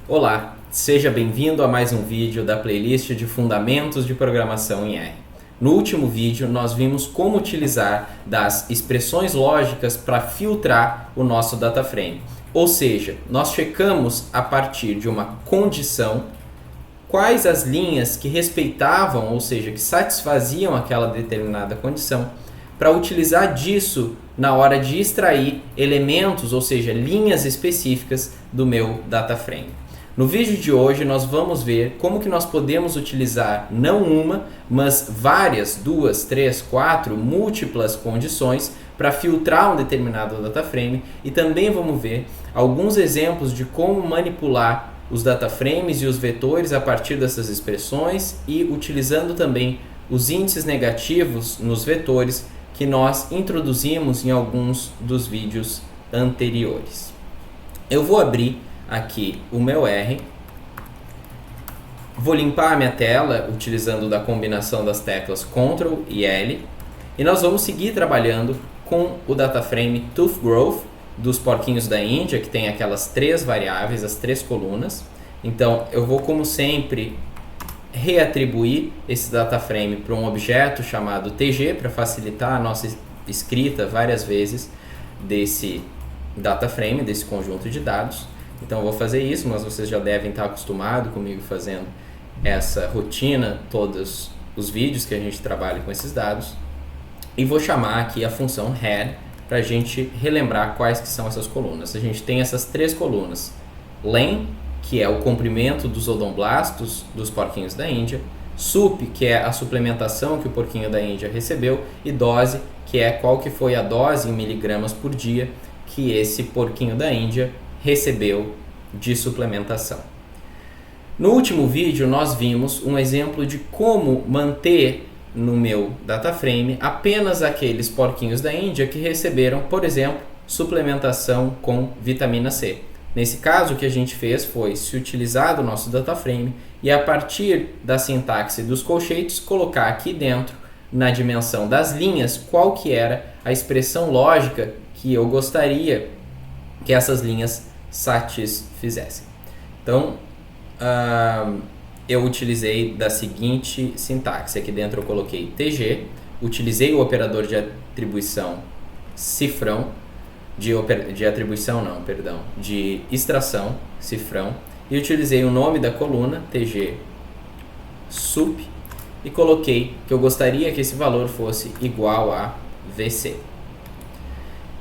Olá, seja bem-vindo a mais um vídeo da playlist de Fundamentos de Programação em R. No último vídeo, nós vimos como utilizar das expressões lógicas para filtrar o nosso dataframe. Ou seja, nós checamos a partir de uma condição quais as linhas que respeitavam, ou seja, que satisfaziam aquela determinada condição, para utilizar disso na hora de extrair elementos, ou seja, linhas específicas do meu dataframe. No vídeo de hoje nós vamos ver como que nós podemos utilizar não uma, mas várias, 2, 3, 4, múltiplas condições para filtrar um determinado dataframe e também vamos ver alguns exemplos de como manipular os dataframes e os vetores a partir dessas expressões e utilizando também os índices negativos nos vetores que nós introduzimos em alguns dos vídeos anteriores. Eu vou abrir aqui o meu R, vou limpar a minha tela utilizando da combinação das teclas Ctrl e L e nós vamos seguir trabalhando com o dataframe Tooth Growth dos porquinhos da Índia, que tem aquelas 3 variáveis, as 3 colunas. Então eu vou, como sempre, reatribuir esse dataframe para um objeto chamado TG para facilitar a nossa escrita várias vezes desse dataframe, desse conjunto de dados. Então eu vou fazer isso, mas vocês já devem estar acostumados comigo fazendo essa rotina, todos os vídeos que a gente trabalha com esses dados. E vou chamar aqui a função head para a gente relembrar quais que são essas colunas. A gente tem essas 3 colunas. Len, que é o comprimento dos odomblastos dos porquinhos da Índia. Sup, que é a suplementação que o porquinho da Índia recebeu. E dose, que é qual que foi a dose em miligramas por dia que esse porquinho da Índia recebeu de suplementação. No último vídeo nós vimos um exemplo de como manter no meu dataframe apenas aqueles porquinhos da Índia que receberam, por exemplo, suplementação com vitamina C. Nesse caso, o que a gente fez foi se utilizar do nosso dataframe e a partir da sintaxe dos colchetes colocar aqui dentro, na dimensão das linhas, qual que era a expressão lógica que eu gostaria que essas linhas satisfizessem. Então, eu utilizei da seguinte sintaxe. Aqui dentro eu coloquei TG, utilizei o operador de atribuição cifrão, de extração, cifrão, e utilizei o nome da coluna, TG sup, e coloquei que eu gostaria que esse valor fosse igual a VC.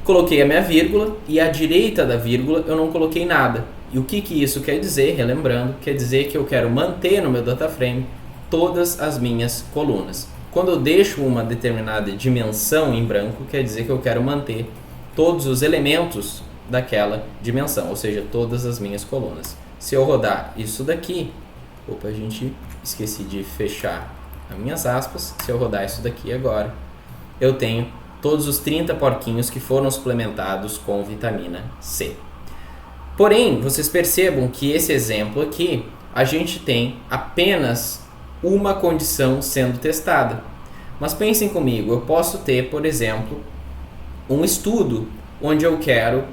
Coloquei a minha vírgula e à direita da vírgula eu não coloquei nada. E o que isso quer dizer? Relembrando, quer dizer que eu quero manter no meu dataframe todas as minhas colunas. Quando eu deixo uma determinada dimensão em branco, quer dizer que eu quero manter todos os elementos daquela dimensão, ou seja, todas as minhas colunas. Se eu rodar isso daqui, esqueci de fechar as minhas aspas, se eu rodar isso daqui agora, eu tenho todos os 30 porquinhos que foram suplementados com vitamina C. Porém, vocês percebam que esse exemplo aqui, a gente tem apenas uma condição sendo testada. Mas pensem comigo, eu posso ter, por exemplo, um estudo onde eu quero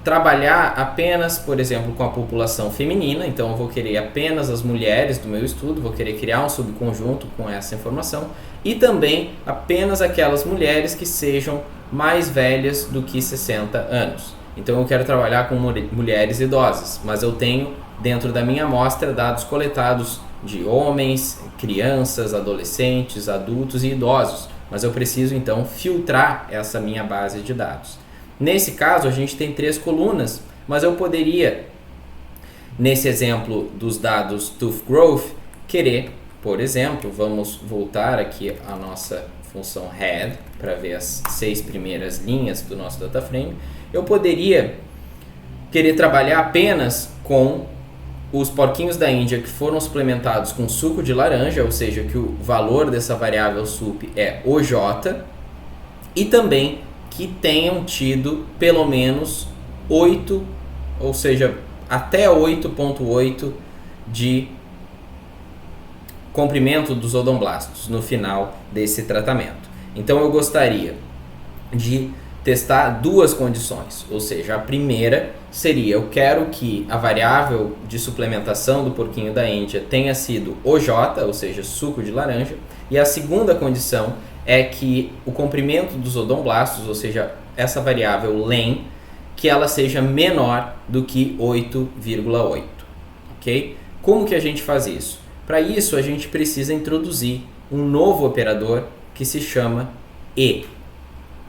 trabalhar apenas, por exemplo, com a população feminina, então eu vou querer apenas as mulheres do meu estudo, vou querer criar um subconjunto com essa informação e também apenas aquelas mulheres que sejam mais velhas do que 60 anos. Então eu quero trabalhar com mulheres idosas, mas eu tenho dentro da minha amostra dados coletados de homens, crianças, adolescentes, adultos e idosos, mas eu preciso então filtrar essa minha base de dados. Nesse caso a gente tem 3 colunas, mas eu poderia, nesse exemplo dos dados Tooth Growth, querer, por exemplo, vamos voltar aqui à nossa função head para ver as 6 primeiras linhas do nosso dataframe. Eu poderia querer trabalhar apenas com os porquinhos da Índia que foram suplementados com suco de laranja, ou seja, que o valor dessa variável sup é OJ, e também que tenham tido pelo menos 8, ou seja, até 8.8 de comprimento dos odomblastos no final desse tratamento. Então eu gostaria de testar 2 condições, ou seja, a primeira seria, eu quero que a variável de suplementação do porquinho da Índia tenha sido OJ, ou seja, suco de laranja, e a segunda condição é que o comprimento dos odomblastos, ou seja, essa variável len, que ela seja menor do que 8,8, ok? Como que a gente faz isso? Para isso, a gente precisa introduzir um novo operador que se chama E.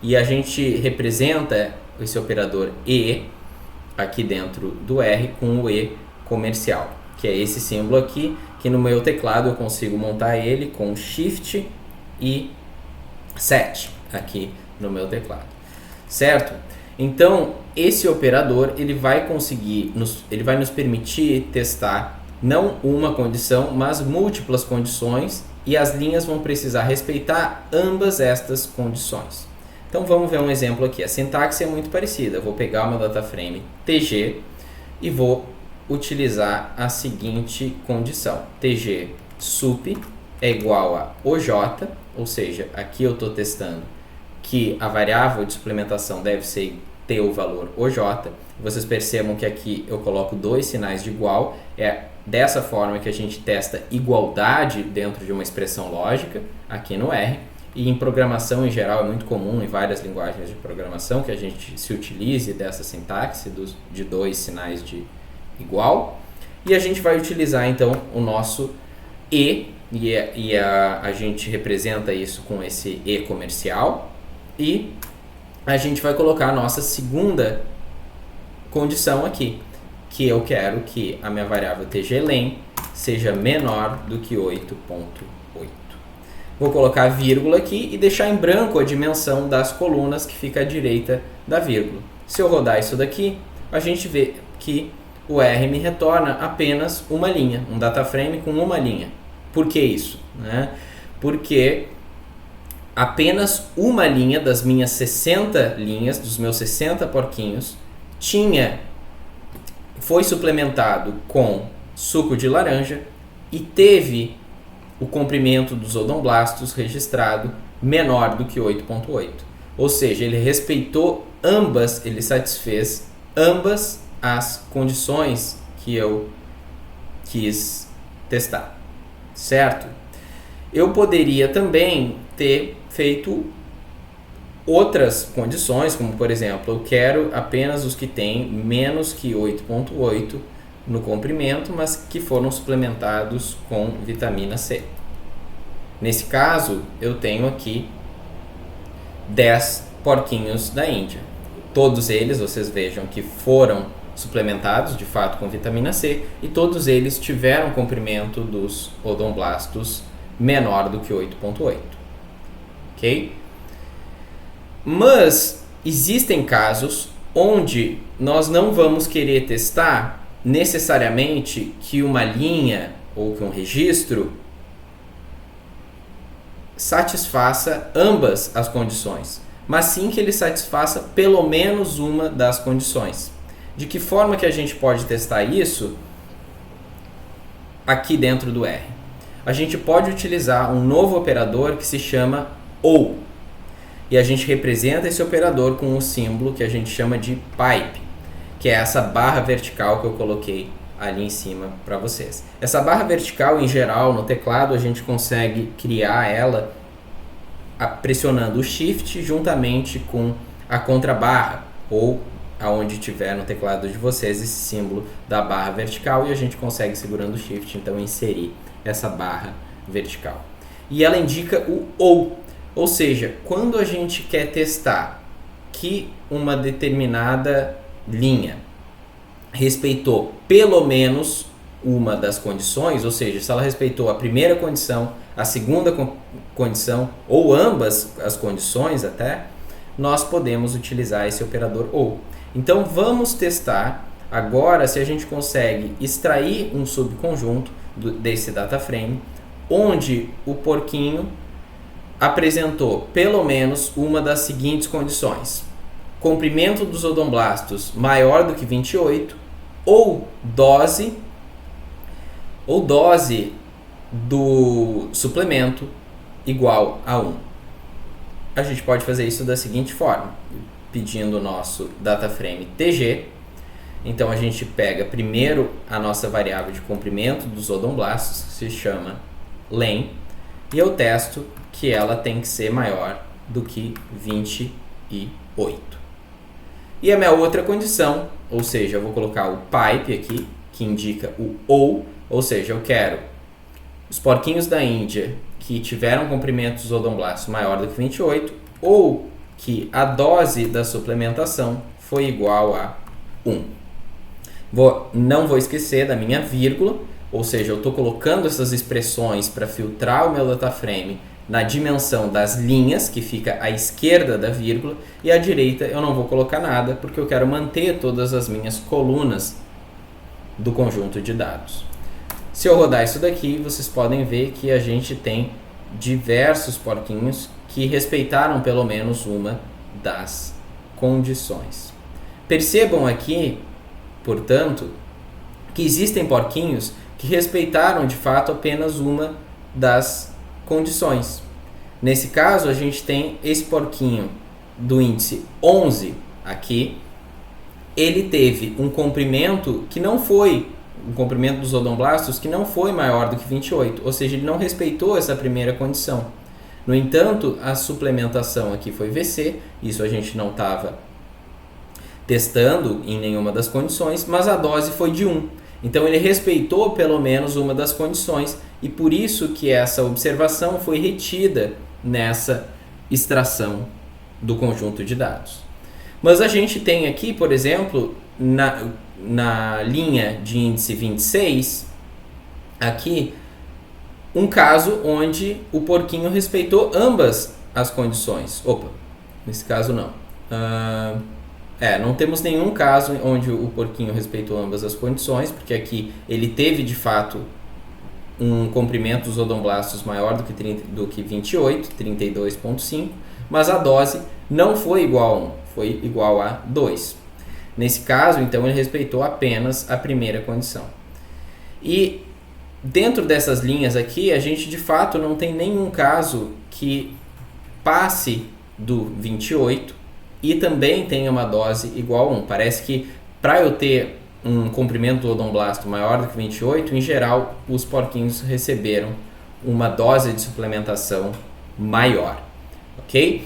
E a gente representa esse operador E aqui dentro do R com o E comercial, que é esse símbolo aqui, que no meu teclado eu consigo montar ele com Shift e 7 aqui no meu teclado, certo? Então, esse operador ele vai nos permitir testar não uma condição, mas múltiplas condições, e as linhas vão precisar respeitar ambas estas condições. Então vamos ver um exemplo aqui. A sintaxe é muito parecida. Eu vou pegar o meu dataframe TG e vou utilizar a seguinte condição. TG sup é igual a OJ, ou seja, aqui eu estou testando que a variável de suplementação deve ter o valor OJ. Vocês percebam que aqui eu coloco dois sinais de igual. É dessa forma que a gente testa igualdade dentro de uma expressão lógica aqui no R. E em programação em geral é muito comum em várias linguagens de programação que a gente se utilize dessa sintaxe de dois sinais de igual. E a gente vai utilizar então o nosso E, a gente representa isso com esse E comercial. E a gente vai colocar a nossa segunda condição aqui, que eu quero que a minha variável tglen seja menor do que 8,8. Vou colocar vírgula aqui e deixar em branco a dimensão das colunas que fica à direita da vírgula. Se eu rodar isso daqui, a gente vê que o R me retorna apenas uma linha, um dataframe com uma linha. Por que isso? Porque apenas uma linha das minhas 60 linhas, dos meus 60 porquinhos, foi suplementado com suco de laranja e teve o comprimento dos odomblastos registrado menor do que 8,8. Ou seja, ele respeitou ele satisfez ambas as condições que eu quis testar, certo? Eu poderia também ter feito outras condições, como por exemplo, eu quero apenas os que têm menos que 8,8 no comprimento, mas que foram suplementados com vitamina C. Nesse caso, eu tenho aqui 10 porquinhos da Índia. Todos eles, vocês vejam que foram suplementados de fato com vitamina C e todos eles tiveram comprimento dos odomblastos menor do que 8,8. Ok? Mas existem casos onde nós não vamos querer testar necessariamente que uma linha ou que um registro satisfaça ambas as condições, mas sim que ele satisfaça pelo menos uma das condições. De que forma que a gente pode testar isso aqui dentro do R? A gente pode utilizar um novo operador que se chama OU. E a gente representa esse operador com um símbolo que a gente chama de pipe, que é essa barra vertical que eu coloquei ali em cima para vocês. Essa barra vertical, em geral, no teclado, a gente consegue criar ela pressionando o Shift juntamente com a contrabarra, ou aonde tiver no teclado de vocês esse símbolo da barra vertical, e a gente consegue, segurando o Shift, então inserir essa barra vertical. E ela indica o ou seja, quando a gente quer testar que uma determinada linha respeitou pelo menos uma das condições, ou seja, se ela respeitou a primeira condição, a segunda condição ou ambas as condições até, nós podemos utilizar esse operador OU. Então vamos testar agora se a gente consegue extrair um subconjunto desse dataframe onde o porquinho apresentou pelo menos uma das seguintes condições: comprimento dos odomblastos maior do que 28 ou dose do suplemento igual a 1. A gente pode fazer isso da seguinte forma, pedindo o nosso dataframe TG. Então a gente pega primeiro a nossa variável de comprimento dos odomblastos, que se chama len, e eu testo que ela tem que ser maior do que 28. E a minha outra condição, ou seja, eu vou colocar o pipe aqui, que indica o ou seja, eu quero os porquinhos da Índia que tiveram comprimento dos odomblastos maior do que 28, ou que a dose da suplementação foi igual a 1. Não vou esquecer da minha vírgula, ou seja, eu estou colocando essas expressões para filtrar o meu dataframe na dimensão das linhas, que fica à esquerda da vírgula, e à direita eu não vou colocar nada, porque eu quero manter todas as minhas colunas do conjunto de dados. Se eu rodar isso daqui, vocês podem ver que a gente tem diversos porquinhos que respeitaram pelo menos uma das condições. Percebam aqui, portanto, que existem porquinhos que respeitaram de fato apenas uma das condições. Nesse caso, a gente tem esse porquinho do índice 11 aqui. Ele teve um comprimento que não foi, o comprimento dos odomblastos que não foi maior do que 28, ou seja, ele não respeitou essa primeira condição. No entanto, a suplementação aqui foi VC, isso a gente não estava testando em nenhuma das condições, mas a dose foi de 1. Então ele respeitou pelo menos uma das condições e por isso que essa observação foi retida nessa extração do conjunto de dados. Mas a gente tem aqui, por exemplo, na linha de índice 26, aqui, um caso onde o porquinho respeitou ambas as condições. Opa, nesse caso não. Não temos nenhum caso onde o porquinho respeitou ambas as condições, porque aqui ele teve de fato um comprimento dos odomblastos maior do que 28, 32,5, mas a dose não foi igual a 1, foi igual a 2. Nesse caso, então, ele respeitou apenas a primeira condição. E dentro dessas linhas aqui, a gente de fato não tem nenhum caso que passe do 28 e também tenha uma dose igual a 1. Parece que para eu ter um comprimento do odomblasto maior do que 28, em geral, os porquinhos receberam uma dose de suplementação maior, ok?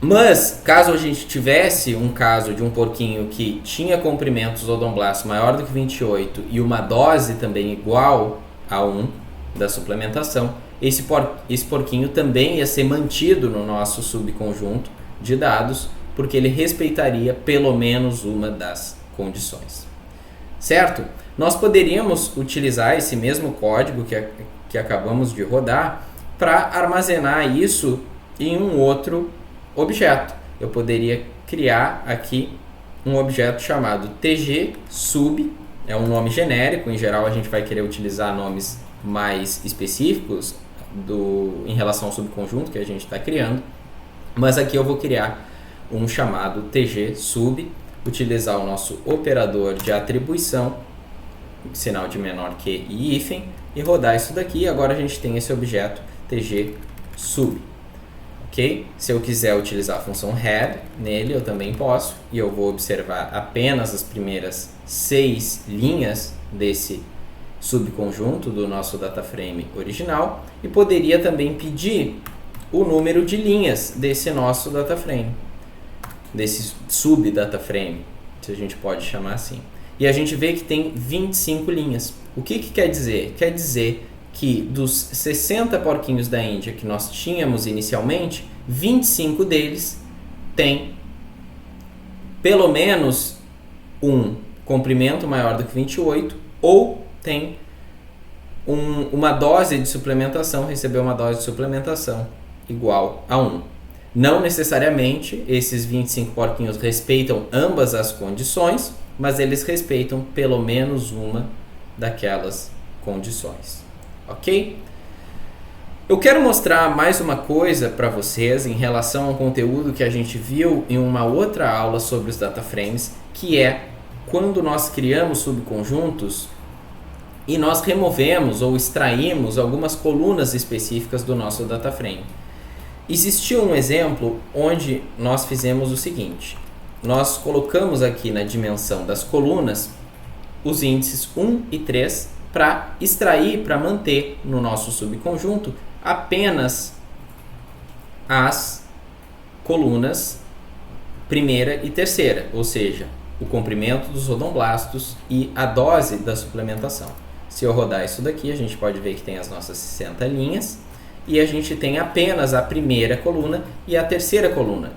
Mas, caso a gente tivesse um caso de um porquinho que tinha comprimentos odomblastos maior do que 28 e uma dose também igual a 1 da suplementação, esse porquinho também ia ser mantido no nosso subconjunto de dados, porque ele respeitaria pelo menos uma das condições. Certo? Nós poderíamos utilizar esse mesmo código que acabamos de rodar para armazenar isso em um outro objeto. Eu poderia criar aqui um objeto chamado tgsub, é um nome genérico, em geral a gente vai querer utilizar nomes mais específicos em relação ao subconjunto que a gente está criando, mas aqui eu vou criar um chamado tgsub, utilizar o nosso operador de atribuição, sinal de menor que e hífen, e rodar isso daqui. Agora a gente tem esse objeto tgsub. Okay? Se eu quiser utilizar a função head nele, eu também posso, e eu vou observar apenas as primeiras 6 linhas desse subconjunto do nosso dataframe original, e poderia também pedir o número de linhas desse nosso dataframe, desse subdataframe, se a gente pode chamar assim. E a gente vê que tem 25 linhas. O que quer dizer? Quer dizer que dos 60 porquinhos da Índia que nós tínhamos inicialmente, 25 deles têm pelo menos um comprimento maior do que 28 ou tem uma dose de suplementação, recebeu uma dose de suplementação igual a 1. Não necessariamente esses 25 porquinhos respeitam ambas as condições, mas eles respeitam pelo menos uma daquelas condições. Ok? Eu quero mostrar mais uma coisa para vocês em relação ao conteúdo que a gente viu em uma outra aula sobre os dataframes, que é quando nós criamos subconjuntos e nós removemos ou extraímos algumas colunas específicas do nosso dataframe. Existiu um exemplo onde nós fizemos o seguinte: nós colocamos aqui na dimensão das colunas os índices 1 e 3 para extrair, para manter no nosso subconjunto apenas as colunas primeira e terceira, ou seja, o comprimento dos odomblastos e a dose da suplementação. Se eu rodar isso daqui, a gente pode ver que tem as nossas 60 linhas e a gente tem apenas a primeira coluna e a terceira coluna.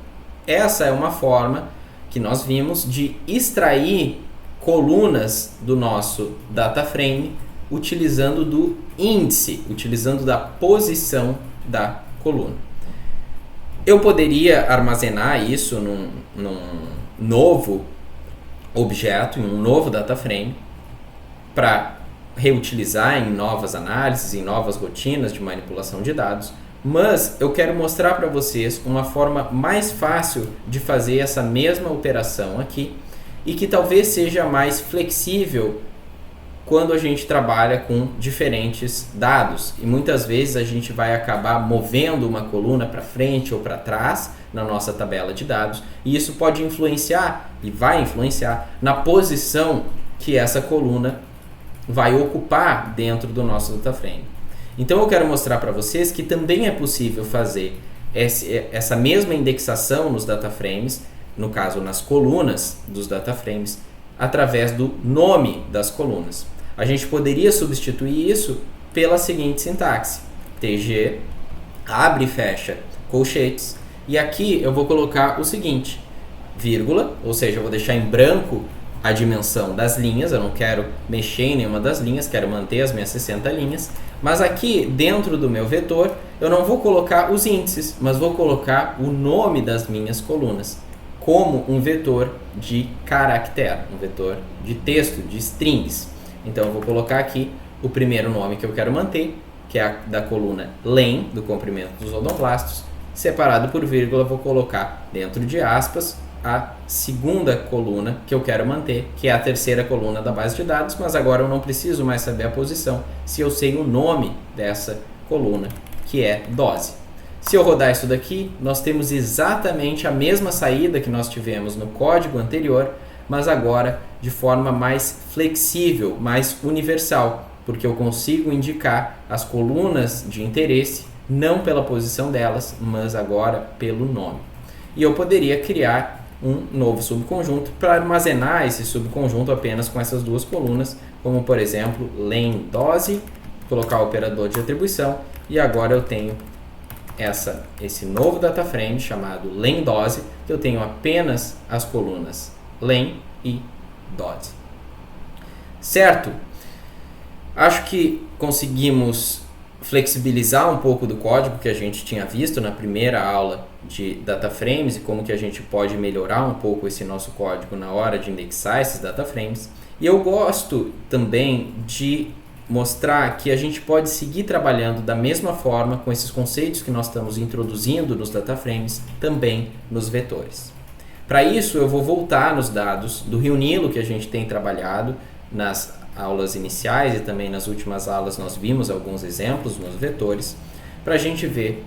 Essa é uma forma que nós vimos de extrair colunas do nosso data frame utilizando do índice, utilizando da posição da coluna. Eu poderia armazenar isso num novo objeto, em um novo data frame, para reutilizar em novas análises, em novas rotinas de manipulação de dados, mas eu quero mostrar para vocês uma forma mais fácil de fazer essa mesma operação aqui e que talvez seja mais flexível quando a gente trabalha com diferentes dados, e muitas vezes a gente vai acabar movendo uma coluna para frente ou para trás na nossa tabela de dados, e isso pode influenciar e vai influenciar na posição que essa coluna vai ocupar dentro do nosso data frame. Então eu quero mostrar para vocês que também é possível fazer essa mesma indexação nos data frames, no caso nas colunas dos data frames, através do nome das colunas. A gente poderia substituir isso pela seguinte sintaxe: TG, abre e fecha colchetes, e aqui eu vou colocar o seguinte, vírgula, ou seja, eu vou deixar em branco a dimensão das linhas, eu não quero mexer em nenhuma das linhas, quero manter as minhas 60 linhas, mas aqui dentro do meu vetor eu não vou colocar os índices, mas vou colocar o nome das minhas colunas, como um vetor de caractere, um vetor de texto, de strings. Então eu vou colocar aqui o primeiro nome que eu quero manter, que é a da coluna len, do comprimento dos odomblastos, separado por vírgula, vou colocar dentro de aspas a segunda coluna que eu quero manter, que é a terceira coluna da base de dados, mas agora eu não preciso mais saber a posição se eu sei o nome dessa coluna, que é dose. Se eu rodar isso daqui, nós temos exatamente a mesma saída que nós tivemos no código anterior, mas agora de forma mais flexível, mais universal, porque eu consigo indicar as colunas de interesse não pela posição delas, mas agora pelo nome. E eu poderia criar um novo subconjunto para armazenar esse subconjunto apenas com essas duas colunas, como por exemplo len dose, colocar o operador de atribuição, e agora eu tenho esse novo data frame chamado len dose, que eu tenho apenas as colunas len e dose. Certo? Acho que conseguimos flexibilizar um pouco do código que a gente tinha visto na primeira aula de data frames e como que a gente pode melhorar um pouco esse nosso código na hora de indexar esses data frames. E eu gosto também de mostrar que a gente pode seguir trabalhando da mesma forma com esses conceitos que nós estamos introduzindo nos data frames, também nos vetores. Para isso, eu vou voltar nos dados do Rio Nilo que a gente tem trabalhado nas aulas iniciais e também nas últimas aulas nós vimos alguns exemplos nos vetores, para a gente ver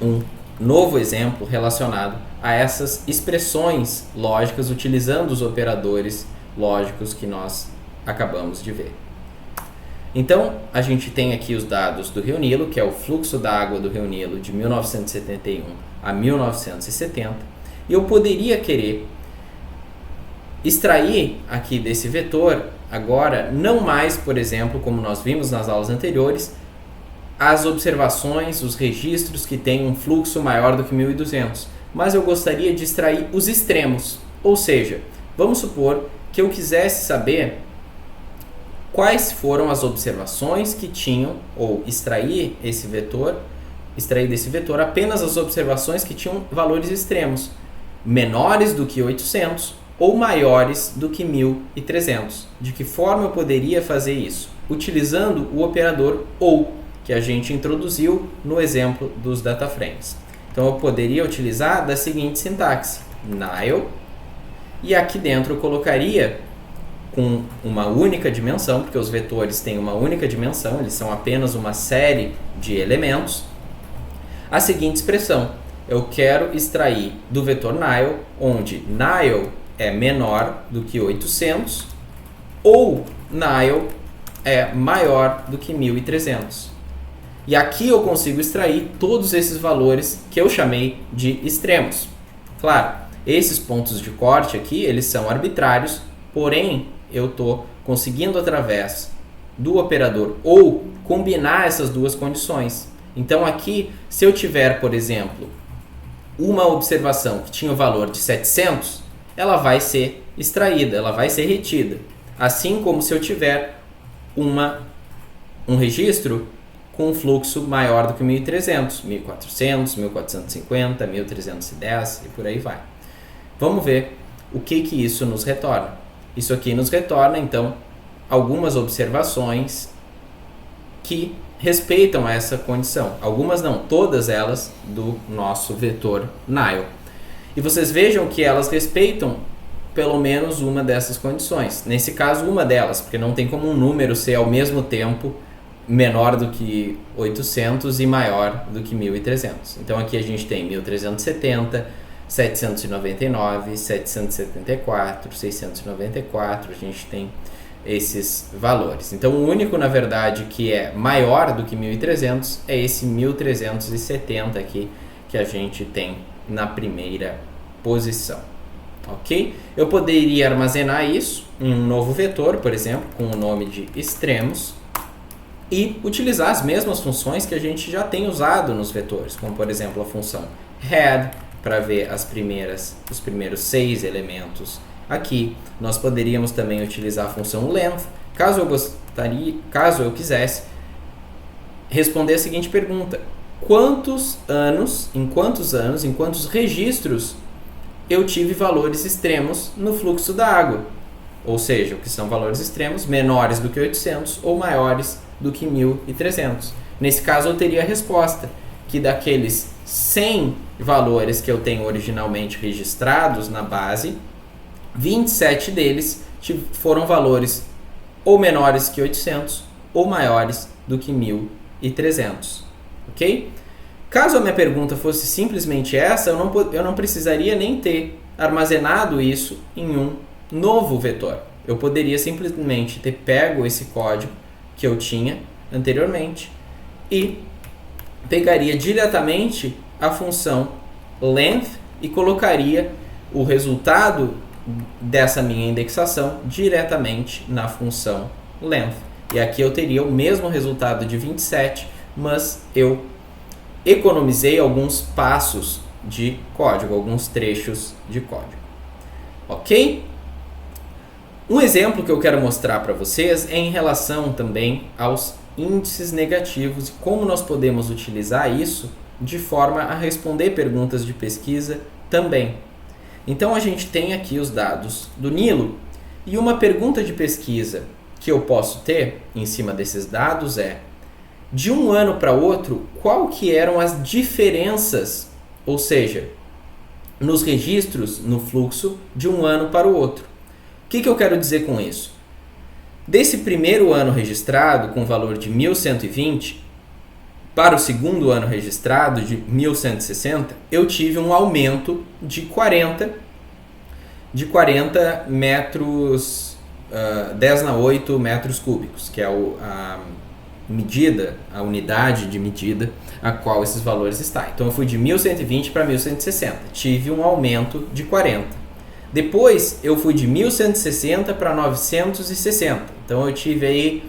um novo exemplo relacionado a essas expressões lógicas utilizando os operadores lógicos que nós acabamos de ver. Então, a gente tem aqui os dados do Rio Nilo, que é o fluxo da água do Rio Nilo de 1971 a 1970, e eu poderia querer extrair aqui desse vetor agora, não mais, por exemplo, como nós vimos nas aulas anteriores, as observações, os registros que têm um fluxo maior do que 1200, mas eu gostaria de extrair os extremos, ou seja, vamos supor que eu quisesse saber quais foram as observações que tinham, ou extrair desse vetor apenas as observações que tinham valores extremos, menores do que 800 ou maiores do que 1300. De que forma eu poderia fazer isso? Utilizando o operador OU, que a gente introduziu no exemplo dos data frames. Então eu poderia utilizar da seguinte sintaxe: nile, e aqui dentro eu colocaria com uma única dimensão, porque os vetores têm uma única dimensão, eles são apenas uma série de elementos, a seguinte expressão: eu quero extrair do vetor Nile, onde Nile é menor do que 800 ou Nile é maior do que 1300. E aqui eu consigo extrair todos esses valores que eu chamei de extremos. Claro, esses pontos de corte aqui, eles são arbitrários, porém eu estou conseguindo através do operador ou combinar essas duas condições. Então aqui, se eu tiver, por exemplo, uma observação que tinha o valor de 700, ela vai ser extraída, ela vai ser retida. Assim como se eu tiver um registro com um fluxo maior do que 1300, 1400, 1450, 1310 e por aí vai. Vamos ver o que isso nos retorna. Isso aqui nos retorna, então, algumas observações que respeitam essa condição. Algumas não, todas elas do nosso vetor Nile. E vocês vejam que elas respeitam pelo menos uma dessas condições. Nesse caso, uma delas, porque não tem como um número ser ao mesmo tempo menor do que 800 e maior do que 1300. Então aqui a gente tem 1370, 799, 774, 694, a gente tem esses valores. Então o único, na verdade, que é maior do que 1300 é esse 1370 aqui que a gente tem na primeira posição. Ok? Eu poderia armazenar isso em um novo vetor, por exemplo, com o nome de extremos, e utilizar as mesmas funções que a gente já tem usado nos vetores, como por exemplo a função head, para ver os primeiros 6 elementos aqui. Nós poderíamos também utilizar a função length, caso eu quisesse responder a seguinte pergunta: em quantos registros eu tive valores extremos no fluxo da água? Ou seja, o que são valores extremos menores do que 800 ou maiores do que 1300. Nesse caso eu teria a resposta, que daqueles 100 valores que eu tenho originalmente registrados na base, 27 deles foram valores ou menores que 800 ou maiores do que 1300. Ok? Caso a minha pergunta fosse simplesmente essa, eu não precisaria nem ter armazenado isso em um novo vetor. Eu poderia simplesmente ter pego esse código que eu tinha anteriormente e pegaria diretamente a função length e colocaria o resultado dessa minha indexação diretamente na função length. E aqui eu teria o mesmo resultado de 27, mas eu economizei alguns passos de código, alguns trechos de código. Ok? Um exemplo que eu quero mostrar para vocês é em relação também aos índices negativos e como nós podemos utilizar isso de forma a responder perguntas de pesquisa também. Então a gente tem aqui os dados do Nilo e uma pergunta de pesquisa que eu posso ter em cima desses dados é: de um ano para outro, qual que eram as diferenças, ou seja, nos registros no fluxo de um ano para o outro? O que eu quero dizer com isso? Desse primeiro ano registrado com valor de 1120 para o segundo ano registrado de 1160, eu tive um aumento de 40 metros, 10⁸ metros cúbicos, que é a unidade de medida a qual esses valores estão. Então eu fui de 1120 para 1160, tive um aumento de 40. Depois eu fui de 1160 para 960, então eu tive aí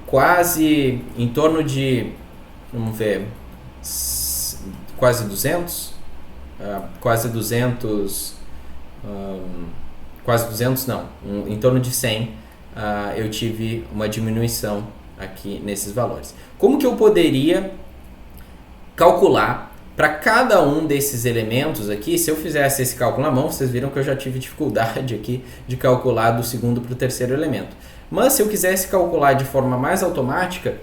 quase em torno de, vamos ver, quase 200 não, em torno de 100 eu tive uma diminuição aqui nesses valores. Como que eu poderia calcular para cada um desses elementos aqui? Se eu fizesse esse cálculo na mão, vocês viram que eu já tive dificuldade aqui de calcular do segundo para o terceiro elemento. Mas se eu quisesse calcular de forma mais automática,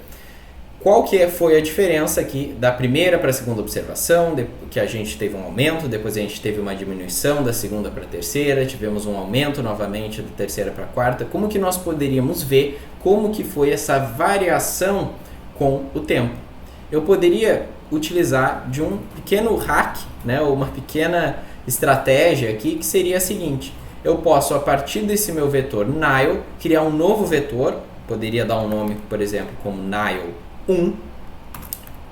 qual que foi a diferença aqui da primeira para a segunda observação, que a gente teve um aumento, depois a gente teve uma diminuição da segunda para a terceira, tivemos um aumento novamente da terceira para a quarta. Como que nós poderíamos ver como que foi essa variação com o tempo? Eu poderia utilizar de um pequeno hack né, uma pequena estratégia aqui, que seria a seguinte: eu posso, a partir desse meu vetor Nile, criar um novo vetor, poderia dar um nome, por exemplo, como Nile1,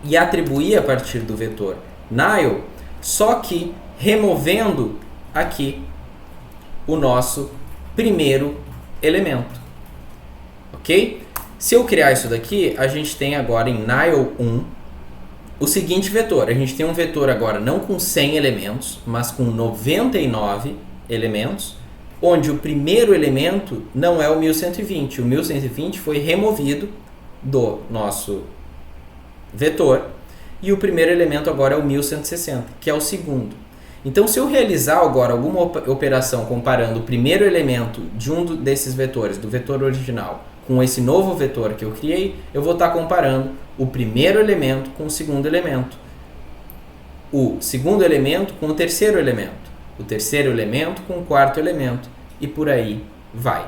e atribuir a partir do vetor Nile, só que removendo aqui o nosso primeiro elemento, ok? Se eu criar isso daqui, a gente tem agora em Nile1 o seguinte vetor. A gente tem um vetor agora não com 100 elementos, mas com 99 elementos, onde o primeiro elemento não é o 1120. O 1120 foi removido do nosso vetor e o primeiro elemento agora é o 1160, que é o segundo. Então, se eu realizar agora alguma operação comparando o primeiro elemento de um desses vetores, do vetor original, com esse novo vetor que eu criei, eu vou estar comparando o primeiro elemento com o segundo elemento, o segundo elemento com o terceiro elemento com o quarto elemento, e por aí vai.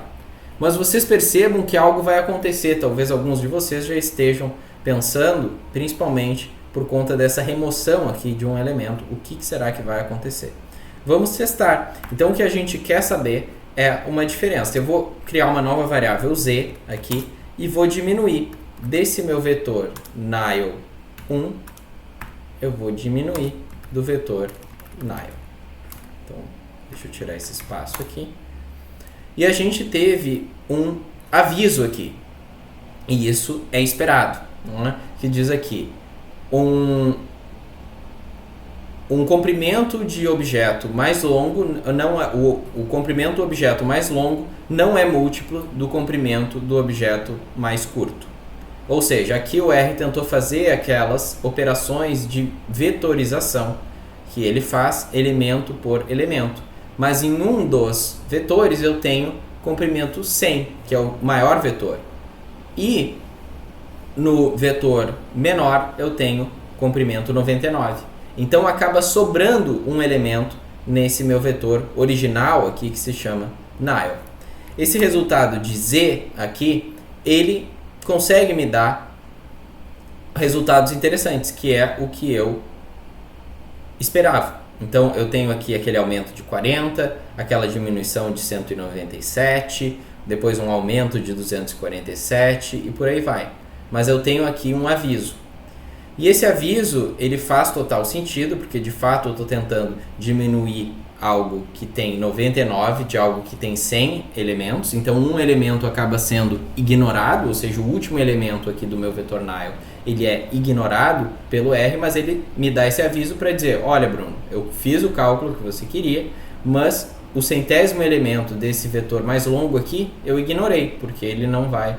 Mas vocês percebam que algo vai acontecer, talvez alguns de vocês já estejam pensando, principalmente por conta dessa remoção aqui de um elemento, o que será que vai acontecer? Vamos testar. Então, o que a gente quer saber é uma diferença. Eu vou criar uma nova variável z aqui e vou diminuir desse meu vetor Nile1, eu vou diminuir do vetor Nile. Então, deixa eu tirar esse espaço aqui. E a gente teve um aviso aqui. E isso é esperado, não é? Que diz aqui, um comprimento de objeto mais longo, não é, o comprimento do objeto mais longo não é múltiplo do comprimento do objeto mais curto. Ou seja, aqui o R tentou fazer aquelas operações de vetorização que ele faz elemento por elemento. Mas em um dos vetores eu tenho comprimento 100, que é o maior vetor. E no vetor menor eu tenho comprimento 99. Então acaba sobrando um elemento nesse meu vetor original aqui que se chama Nile. Esse resultado de Z aqui, ele consegue me dar resultados interessantes, que é o que eu esperava. Então eu tenho aqui aquele aumento de 40, aquela diminuição de 197, depois um aumento de 247 e por aí vai. Mas eu tenho aqui um aviso. E esse aviso, ele faz total sentido, porque de fato eu estou tentando diminuir algo que tem 99 de algo que tem 100 elementos. Então um elemento acaba sendo ignorado, ou seja, o último elemento aqui do meu vetor Nile, ele é ignorado pelo R, mas ele me dá esse aviso para dizer, olha Bruno, eu fiz o cálculo que você queria, mas o 100º elemento desse vetor mais longo aqui, eu ignorei, porque ele não vai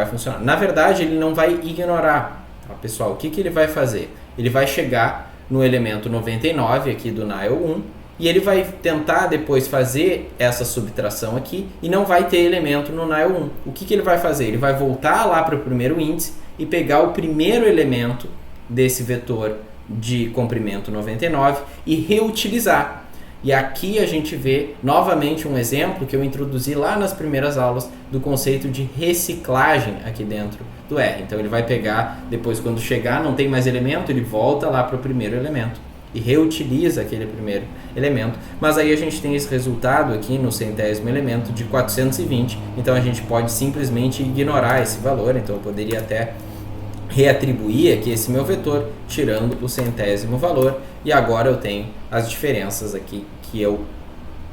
funcionar. Na verdade, ele não vai ignorar. Pessoal, o que ele vai fazer? Ele vai chegar no elemento 99 aqui do Nile1 e ele vai tentar depois fazer essa subtração aqui e não vai ter elemento no Nile1. O que ele vai fazer? Ele vai voltar lá para o primeiro índice e pegar o primeiro elemento desse vetor de comprimento 99 e reutilizar. E aqui a gente vê novamente um exemplo que eu introduzi lá nas primeiras aulas do conceito de reciclagem aqui dentro do R. Então ele vai pegar, depois quando chegar não tem mais elemento, ele volta lá para o primeiro elemento e reutiliza aquele primeiro elemento. Mas aí a gente tem esse resultado aqui no 100º elemento de 420, então a gente pode simplesmente ignorar esse valor. Então eu poderia até reatribuir aqui esse meu vetor, tirando o 100º valor, e agora eu tenho as diferenças aqui que eu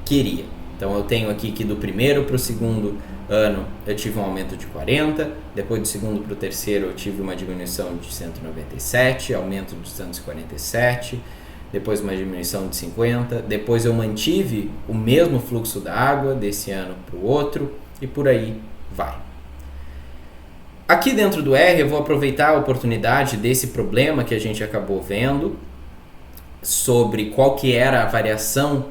queria. Então eu tenho aqui que do primeiro para o segundo ano eu tive um aumento de 40, depois do segundo para o terceiro eu tive uma diminuição de 197, aumento de 247, depois uma diminuição de 50, depois eu mantive o mesmo fluxo da água desse ano para o outro, e por aí vai. Aqui dentro do R eu vou aproveitar a oportunidade desse problema que a gente acabou vendo sobre qual que era a variação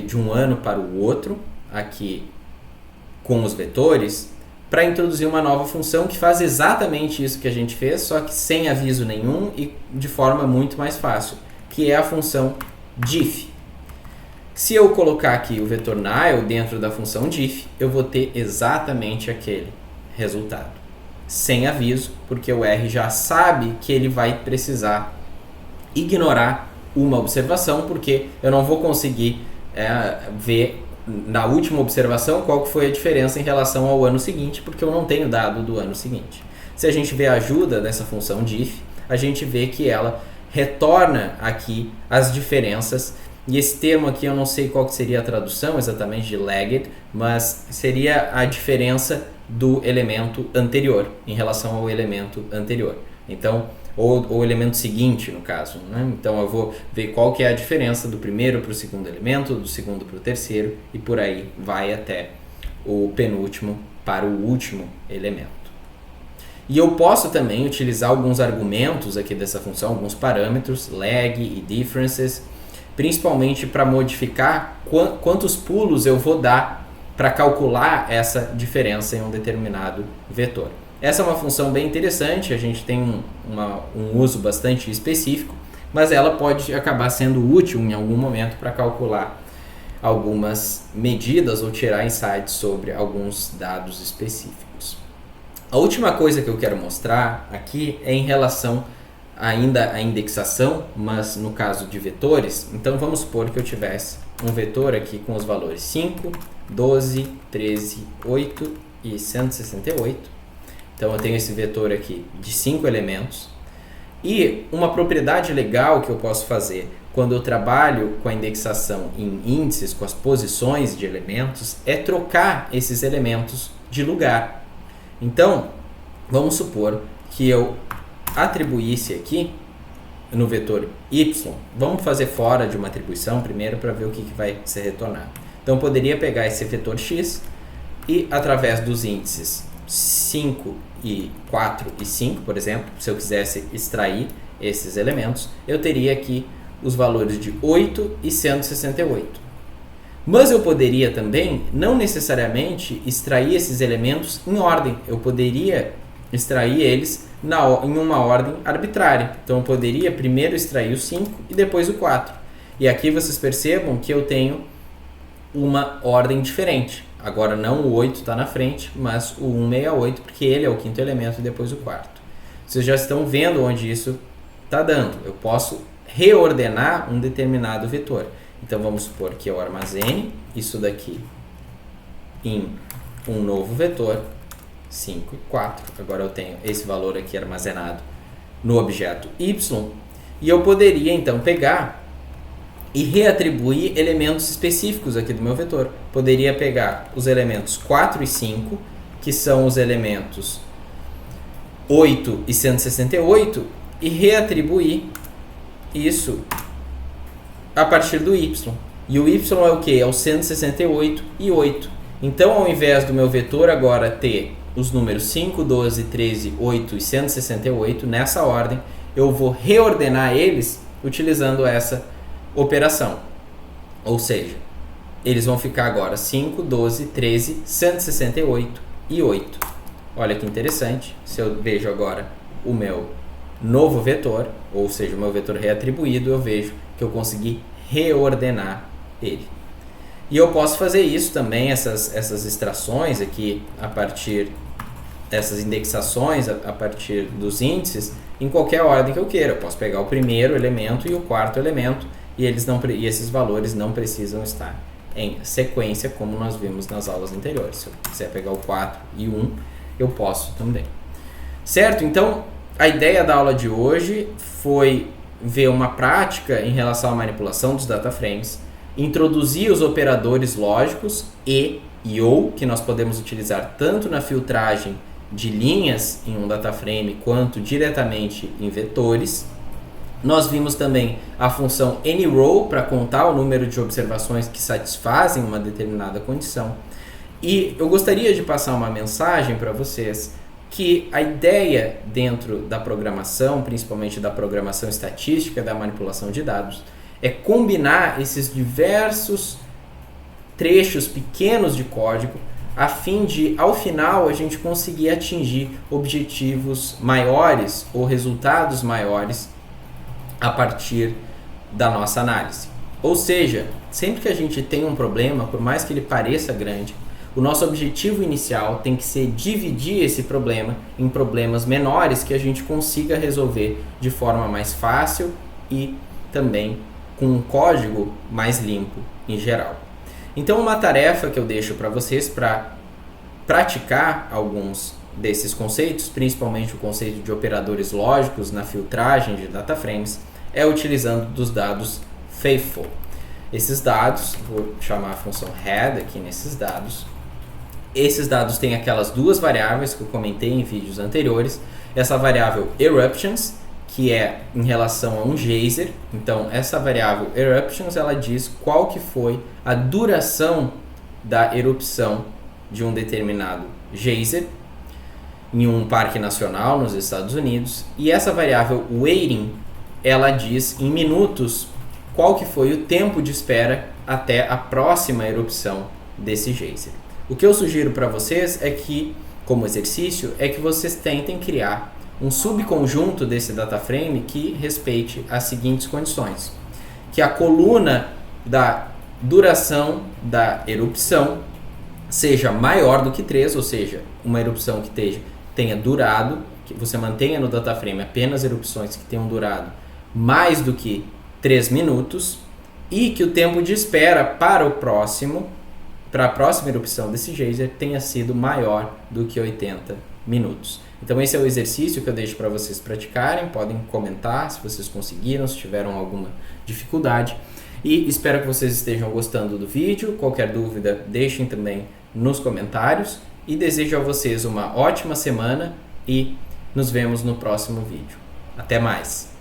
de um ano para o outro aqui com os vetores, para introduzir uma nova função que faz exatamente isso que a gente fez, só que sem aviso nenhum e de forma muito mais fácil, que é a função diff. Se eu colocar aqui o vetor Nile dentro da função diff, eu vou ter exatamente aquele resultado. Sem aviso, porque o R já sabe que ele vai precisar ignorar uma observação, porque eu não vou conseguir ver na última observação qual que foi a diferença em relação ao ano seguinte, porque eu não tenho dado do ano seguinte. Se a gente vê a ajuda dessa função diff, a gente vê que ela retorna aqui as diferenças, e esse termo aqui eu não sei qual que seria a tradução exatamente de lagged, mas seria a diferença do elemento anterior em relação ao elemento anterior. Então, ou o elemento seguinte, no caso, né? Então eu vou ver qual que é a diferença do primeiro para o segundo elemento, do segundo para o terceiro, e por aí vai até o penúltimo para o último elemento. E eu posso também utilizar alguns argumentos aqui dessa função, alguns parâmetros, lag e differences, principalmente para modificar quantos pulos eu vou dar para calcular essa diferença em um determinado vetor. Essa é uma função bem interessante, a gente tem um uso bastante específico, mas ela pode acabar sendo útil em algum momento para calcular algumas medidas ou tirar insights sobre alguns dados específicos. A última coisa que eu quero mostrar aqui é em relação ainda à indexação, mas no caso de vetores. Então vamos supor que eu tivesse um vetor aqui com os valores 5, 12, 13, 8 e 168. Então eu tenho esse vetor aqui de 5 elementos. E uma propriedade legal que eu posso fazer quando eu trabalho com a indexação em índices, com as posições de elementos, é trocar esses elementos de lugar. Então, vamos supor que eu atribuísse aqui no vetor y, vamos fazer fora de uma atribuição primeiro para ver o que vai ser retornado. Então eu poderia pegar esse vetor x e através dos índices 5 e 4 e 5, por exemplo, se eu quisesse extrair esses elementos, eu teria aqui os valores de 8 e 168. Mas eu poderia também, não necessariamente, extrair esses elementos em ordem. Eu poderia extrair eles em uma ordem arbitrária. Então eu poderia primeiro extrair o 5 e depois o 4. E aqui vocês percebam que eu tenho uma ordem diferente. Agora não o 8 está na frente, mas o 168, porque ele é o quinto elemento e depois o quarto. Vocês já estão vendo onde isso está dando. Eu posso reordenar um determinado vetor. Então vamos supor que eu armazene isso daqui em um novo vetor, 5 e 4. Agora eu tenho esse valor aqui armazenado no objeto y, e eu poderia então pegar e reatribuir elementos específicos aqui do meu vetor. Poderia pegar os elementos 4 e 5, que são os elementos 8 e 168, e reatribuir isso a partir do y. E o y é o que? É o 168 e 8. Então, ao invés do meu vetor agora ter os números 5, 12, 13, 8 e 168 nessa ordem, eu vou reordenar eles utilizando essa operação. Ou seja, eles vão ficar agora 5, 12, 13, 168 e 8. Olha que interessante. Se eu vejo agora o meu novo vetor, ou seja, o meu vetor reatribuído, eu vejo que eu consegui reordenar ele. E eu posso fazer isso também, essas extrações aqui, a partir dessas indexações, a partir dos índices, em qualquer ordem que eu queira. Eu posso pegar o primeiro elemento e o quarto elemento, e esses valores não precisam estar em sequência, como nós vimos nas aulas anteriores. Se eu quiser pegar o 4 e o 1, eu posso também. Certo? Então, a ideia da aula de hoje foi ver uma prática em relação à manipulação dos data frames, introduzir os operadores lógicos e ou, que nós podemos utilizar tanto na filtragem de linhas em um data frame quanto diretamente em vetores. Nós vimos também a função anyRow para contar o número de observações que satisfazem uma determinada condição. E eu gostaria de passar uma mensagem para vocês que a ideia dentro da programação, principalmente da programação estatística, da manipulação de dados, é combinar esses diversos trechos pequenos de código a fim de, ao final, a gente conseguir atingir objetivos maiores ou resultados maiores a partir da nossa análise. Ou seja, sempre que a gente tem um problema, por mais que ele pareça grande, o nosso objetivo inicial tem que ser dividir esse problema em problemas menores que a gente consiga resolver de forma mais fácil e também com um código mais limpo em geral. Então, uma tarefa que eu deixo para vocês para praticar alguns desses conceitos, principalmente o conceito de operadores lógicos na filtragem de data frames, é utilizando dos dados faithful. Esses dados, vou chamar a função head aqui nesses dados. Esses dados têm aquelas duas variáveis que eu comentei em vídeos anteriores. Essa variável eruptions, que é em relação a um geyser. Então, essa variável eruptions, ela diz qual que foi a duração da erupção de um determinado geyser em um parque nacional nos Estados Unidos. E essa variável waiting, ela diz em minutos qual que foi o tempo de espera até a próxima erupção desse geyser. O que eu sugiro para vocês é que, como exercício, é que vocês tentem criar um subconjunto desse data frame que respeite as seguintes condições: que a coluna da duração da erupção seja maior do que 3, ou seja, uma erupção que tenha durado, que você mantenha no data frame apenas erupções que tenham durado mais do que 3 minutos, e que o tempo de espera para a próxima erupção desse geyser tenha sido maior do que 80 minutos. Então esse é o exercício que eu deixo para vocês praticarem. Podem comentar se vocês conseguiram, se tiveram alguma dificuldade. E espero que vocês estejam gostando do vídeo. Qualquer dúvida, deixem também nos comentários. E desejo a vocês uma ótima semana e nos vemos no próximo vídeo. Até mais!